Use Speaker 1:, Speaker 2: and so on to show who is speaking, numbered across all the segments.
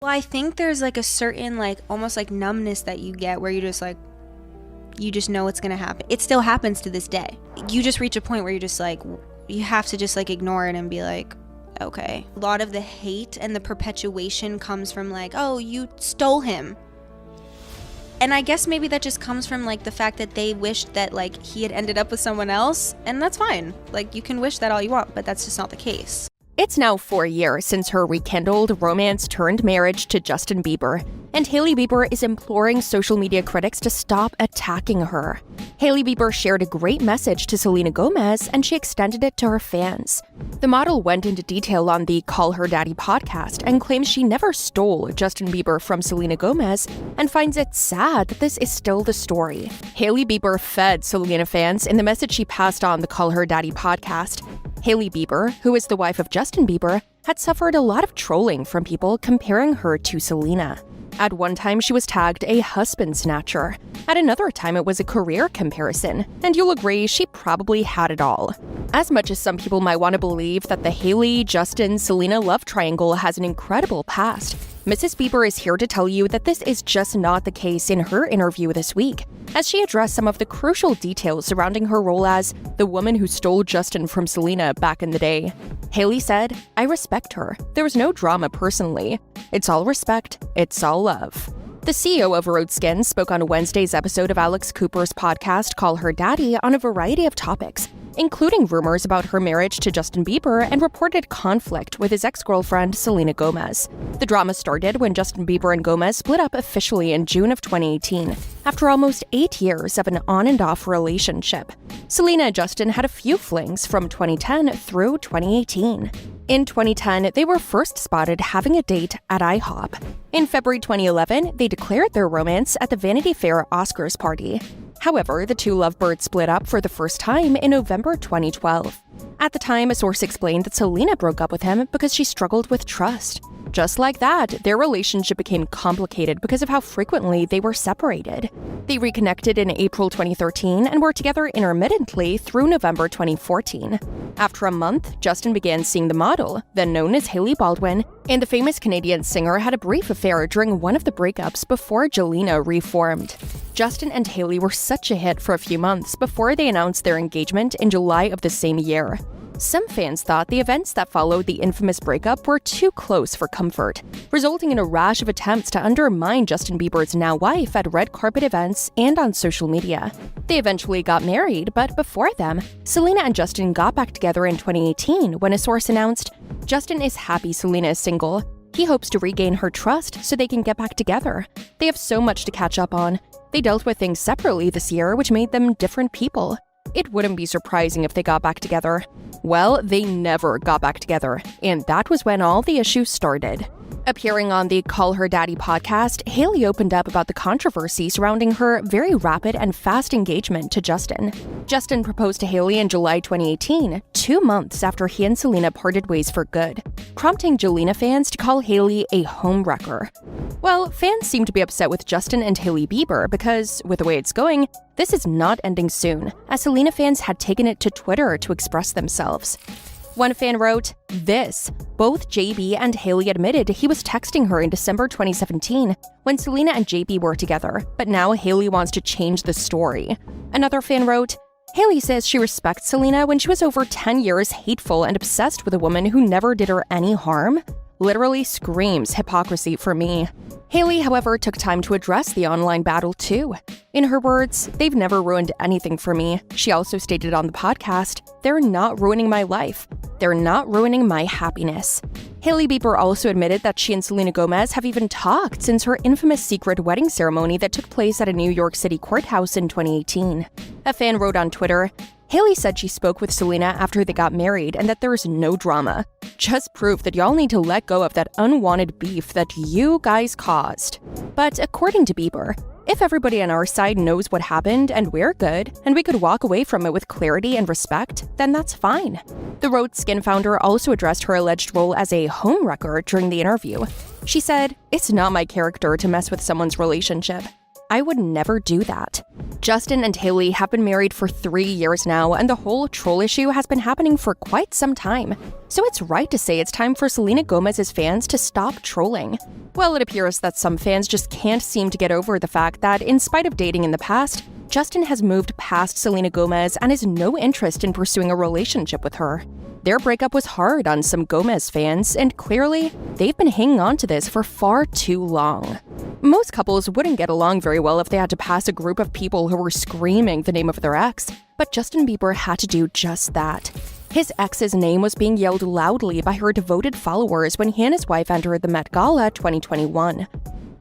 Speaker 1: Well, I think there's like a certain like almost like numbness that you get where you just know it's gonna happen. It still happens to this day. You just reach a point where you're just like, you have to just like ignore it and be like, okay. A lot of the hate and the perpetuation comes from like, oh, you stole him. And I guess maybe that just comes from like the fact that they wished that like he had ended up with someone else, and that's fine. Like, you can wish that all you want, but that's just not the case.
Speaker 2: It's now 4 years since her rekindled romance-turned-marriage to Justin Bieber, and Hailey Bieber is imploring social media critics to stop attacking her. Hailey Bieber shared a great message to Selena Gomez, and she extended it to her fans. The model went into detail on the Call Her Daddy podcast and claims she never stole Justin Bieber from Selena Gomez and finds it sad that this is still the story. Hailey Bieber fed Selena fans in the message she passed on the Call Her Daddy podcast. Hailey Bieber, who is the wife of Justin Bieber, had suffered a lot of trolling from people comparing her to Selena. At one time, she was tagged a husband snatcher. At another time, it was a career comparison. And you'll agree, she probably had it all. As much as some people might want to believe that the Hailey, Justin, Selena love triangle has an incredible past, Mrs. Bieber is here to tell you that this is just not the case in her interview this week, as she addressed some of the crucial details surrounding her role as the woman who stole Justin from Selena back in the day. Hailey said, "I respect her. There was no drama personally. It's all respect. It's all love." The CEO of Road Skin spoke on Wednesday's episode of Alex Cooper's podcast Call Her Daddy on a variety of topics, including rumors about her marriage to Justin Bieber and reported conflict with his ex-girlfriend Selena Gomez. The drama started when Justin Bieber and Gomez split up officially in June of 2018, after almost 8 years of an on-and-off relationship. Selena and Justin had a few flings from 2010 through 2018. In 2010, they were first spotted having a date at IHOP. In February 2011, they declared their romance at the Vanity Fair Oscars party. However, the two lovebirds split up for the first time in November 2012. At the time, a source explained that Selena broke up with him because she struggled with trust. Just like that, their relationship became complicated because of how frequently they were separated. They reconnected in April 2013 and were together intermittently through November 2014. After a month, Justin began seeing the model, then known as Hailey Baldwin, and the famous Canadian singer had a brief affair during one of the breakups before Jelena reformed. Justin and Hailey were such a hit for a few months before they announced their engagement in July of the same year. Some fans thought the events that followed the infamous breakup were too close for comfort, resulting in a rash of attempts to undermine Justin Bieber's now wife at red carpet events and on social media. They eventually got married, but before them, Selena and Justin got back together in 2018 when a source announced, "Justin is happy Selena is single. He hopes to regain her trust so they can get back together. They have so much to catch up on. They dealt with things separately this year, which made them different people. It wouldn't be surprising if they got back together." Well, they never got back together, and that was when all the issues started. Appearing on the Call Her Daddy podcast, Hailey opened up about the controversy surrounding her very rapid and fast engagement to Justin. Justin proposed to Hailey in July 2018, 2 months after he and Selena parted ways for good, prompting Jelena fans to call Hailey a homewrecker. Well, fans seem to be upset with Justin and Hailey Bieber because, with the way it's going, this is not ending soon, as Selena fans had taken it to Twitter to express themselves. One fan wrote, "This. Both JB and Hailey admitted he was texting her in December 2017 when Selena and JB were together, but now Hailey wants to change the story." Another fan wrote, "Hailey says she respects Selena when she was over 10 years hateful and obsessed with a woman who never did her any harm. Literally screams hypocrisy for me." Hailey, however, took time to address the online battle too. In her words, "They've never ruined anything for me." She also stated on the podcast, "They're not ruining my life. They're not ruining my happiness." Hailey Bieber also admitted that she and Selena Gomez have even talked since her infamous secret wedding ceremony that took place at a New York City courthouse in 2018. A fan wrote on Twitter, "Hailey said she spoke with Selena after they got married and that there is no drama. Just proof that y'all need to let go of that unwanted beef that you guys caused." But according to Bieber, if everybody on our side knows what happened and we're good, and we could walk away from it with clarity and respect, then that's fine. The Road Skin founder also addressed her alleged role as a homewrecker during the interview. She said, "It's not my character to mess with someone's relationship. I would never do that. Justin and Hailey have been married for 3 years now, and the whole troll issue has been happening for quite some time. So it's right to say it's time for Selena Gomez's fans to stop trolling. Well, it appears that some fans just can't seem to get over the fact that, in spite of dating in the past, Justin has moved past Selena Gomez and has no interest in pursuing a relationship with her. Their breakup was hard on some Gomez fans, and clearly, they've been hanging on to this for far too long. Most couples wouldn't get along very well if they had to pass a group of people who were screaming the name of their ex, but Justin Bieber had to do just that. His ex's name was being yelled loudly by her devoted followers when he and his wife entered the Met Gala 2021.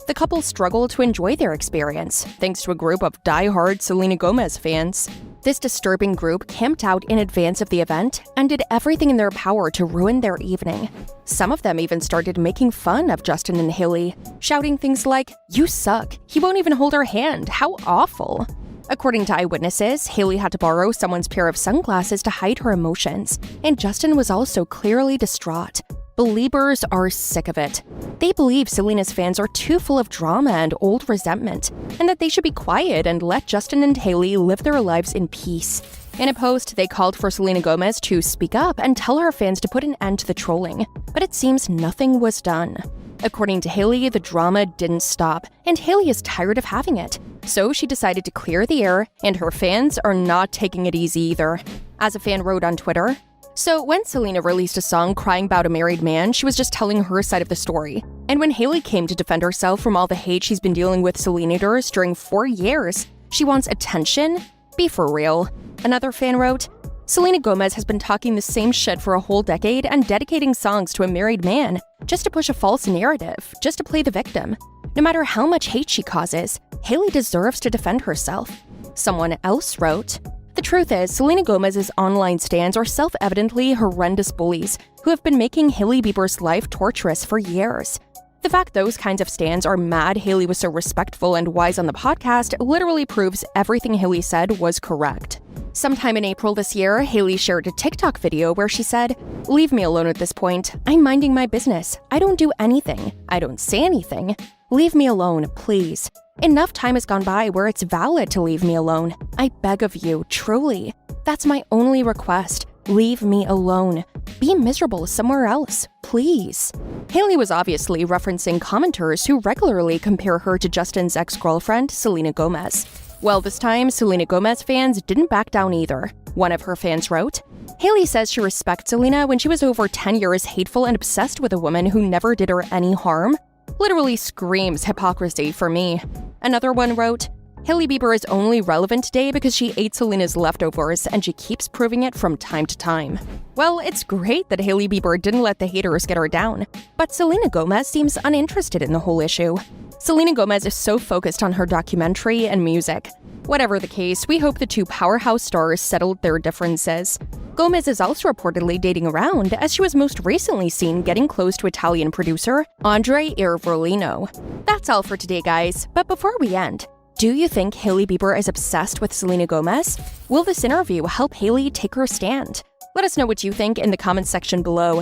Speaker 2: The couple struggled to enjoy their experience, thanks to a group of die-hard Selena Gomez fans. This disturbing group camped out in advance of the event and did everything in their power to ruin their evening. Some of them even started making fun of Justin and Hailey, shouting things like, "You suck, he won't even hold her hand, how awful." According to eyewitnesses, Hailey had to borrow someone's pair of sunglasses to hide her emotions, and Justin was also clearly distraught. Beliebers are sick of it. They believe Selena's fans are too full of drama and old resentment, and that they should be quiet and let Justin and Hailey live their lives in peace. In a post, they called for Selena Gomez to speak up and tell her fans to put an end to the trolling, but it seems nothing was done. According to Hailey, the drama didn't stop, and Hailey is tired of having it. So she decided to clear the air, and her fans are not taking it easy either. As a fan wrote on Twitter, "So when Selena released a song crying about a married man, she was just telling her side of the story. And when Hailey came to defend herself from all the hate she's been dealing with Selenators during 4 years, she wants attention? Be for real." Another fan wrote, "Selena Gomez has been talking the same shit for a whole decade and dedicating songs to a married man, just to push a false narrative, just to play the victim. No matter how much hate she causes, Hailey deserves to defend herself." Someone else wrote, "The truth is, Selena Gomez's online stans are self-evidently horrendous bullies who have been making Hailey Bieber's life torturous for years. The fact those kinds of stans are mad Hailey was so respectful and wise on the podcast literally proves everything Hailey said was correct." Sometime in April this year, Hailey shared a TikTok video where she said, "Leave me alone at this point. I'm minding my business. I don't do anything. I don't say anything. Leave me alone, please. Enough time has gone by where it's valid to leave me alone. I beg of you, truly. That's my only request. Leave me alone. Be miserable somewhere else, please." Hailey was obviously referencing commenters who regularly compare her to Justin's ex-girlfriend, Selena Gomez. Well, this time, Selena Gomez fans didn't back down either. One of her fans wrote, "Hailey says she respects Selena when she was over 10 years hateful and obsessed with a woman who never did her any harm. Literally screams hypocrisy for me." Another one wrote, "Hailey Bieber is only relevant today because she ate Selena's leftovers and she keeps proving it from time to time." Well, it's great that Hailey Bieber didn't let the haters get her down, but Selena Gomez seems uninterested in the whole issue. Selena Gomez is so focused on her documentary and music. Whatever the case, we hope the two powerhouse stars settled their differences. Gomez is also reportedly dating around, as she was most recently seen getting close to Italian producer Andre Iervolino. That's all for today, guys, but before we end, do you think Hailey Bieber is obsessed with Selena Gomez? Will this interview help Hailey take her stand? Let us know what you think in the comments section below.